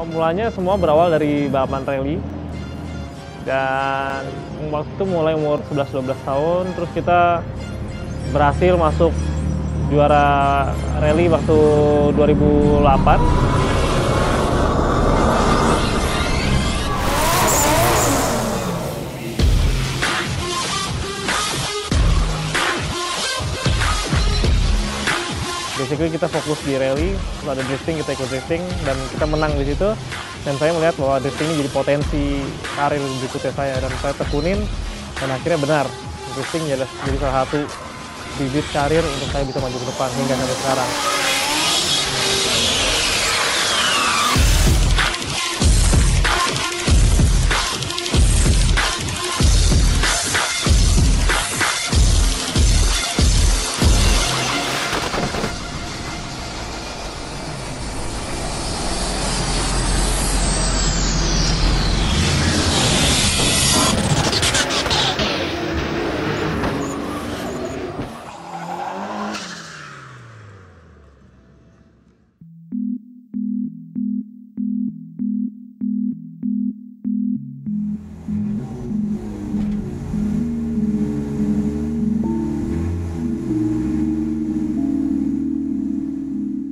Mulanya semua berawal dari balapan rally. Dan waktu itu mulai umur 11-12 tahun, terus kita berhasil masuk juara rally waktu 2008. Basically kita fokus di rally, terus ada drifting, kita ikut drifting, dan kita menang di situ. Dan saya melihat bahwa drifting ini jadi potensi karir berikutnya saya, dan saya tekunin, dan akhirnya benar, drifting jadi salah satu bibit karir untuk saya bisa maju ke depan hingga sampai sekarang.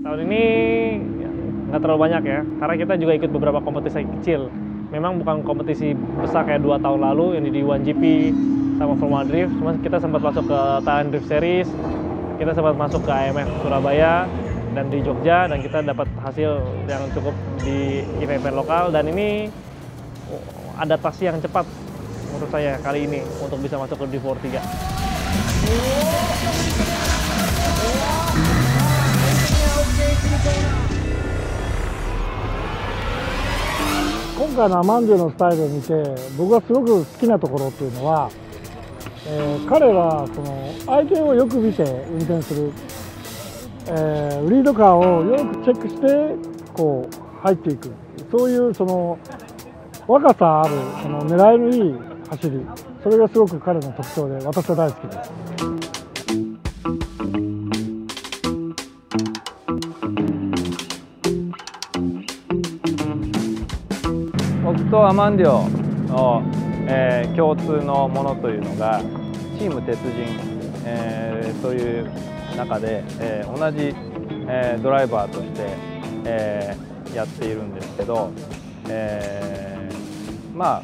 Tahun ini nggak terlalu banyak ya, karena kita juga ikut beberapa kompetisi kecil. Memang bukan kompetisi besar kayak 2 tahun lalu yang di 1GP sama Formula Drift, cuma kita sempat masuk ke Thailand Drift Series, kita sempat masuk ke IMF Surabaya dan di Jogja, dan kita dapat hasil yang cukup di event-event lokal. Dan ini adaptasi yang cepat menurut saya kali ini untuk bisa masuk ke Drift World 3. 今回のアマンディのスタイルを見て僕がすごく好きなところっていうのは、彼はその相手をよく見て運転する、リードカーをよくチェックしてこう入っていく、そういうその若さあるその狙いのいい走り、それがすごく彼の特徴で私は大好きです。僕とアマンディオの、共通のものというのがチーム鉄人、そういう中で、同じ、ドライバーとして、やっているんですけど、まあ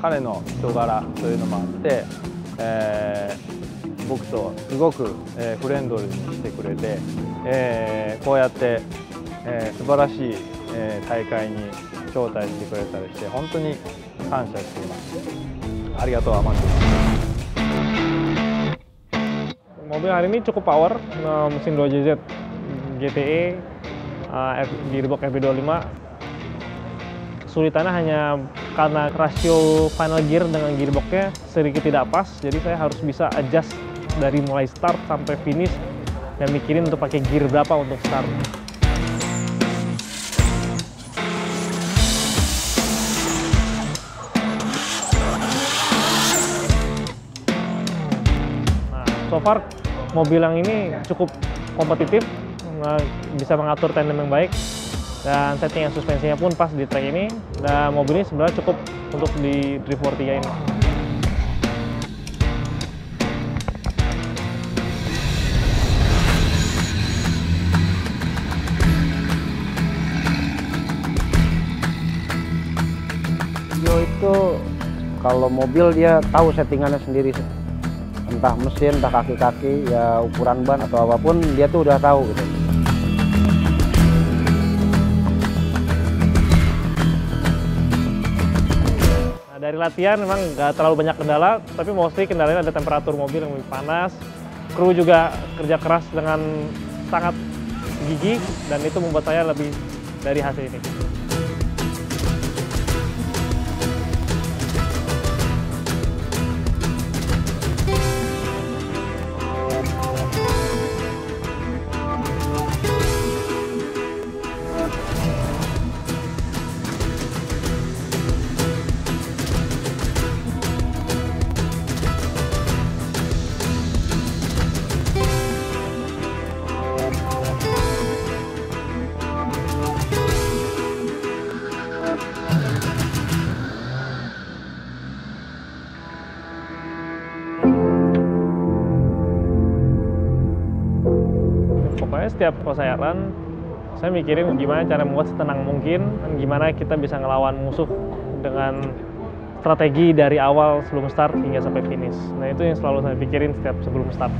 彼の人柄というのもあって、僕とすごく、フレンドリーにしてくれて、こうやって、素晴らしい、大会に招待してくれたりして本当に感謝しています。ありがとうアマンディ。 Mobil hari ini cukup power, mesin 2JZ GTE, gearbox FB25. Kesulitannya hanya karena rasio final gear dengan gearboxnya sedikit tidak pas, jadi saya harus bisa adjust dari mulai start sampai finish dan mikirin untuk pakai gear berapa untuk start. So far, mobil yang ini cukup kompetitif, bisa mengatur tandem yang baik, dan setting yang suspensinya pun pas di track ini. Dan mobil ini sebenarnya cukup untuk di Drift World 3 ini. Dia itu kalau mobil dia tahu settingannya sendiri. Entah mesin, entah kaki-kaki, ya ukuran ban atau apapun dia tuh udah tahu gitu. Nah, dari latihan memang nggak terlalu banyak kendala, tapi mostly kendalanya ada temperatur mobil yang lebih panas. Kru juga kerja keras dengan sangat gigih, dan itu membuat saya lebih dari hasil ini. Makanya setiap kalau saya run, saya mikirin gimana cara membuat setenang mungkin, dan gimana kita bisa ngelawan musuh dengan strategi dari awal sebelum start hingga sampai finish. Nah itu yang selalu saya pikirin setiap sebelum start.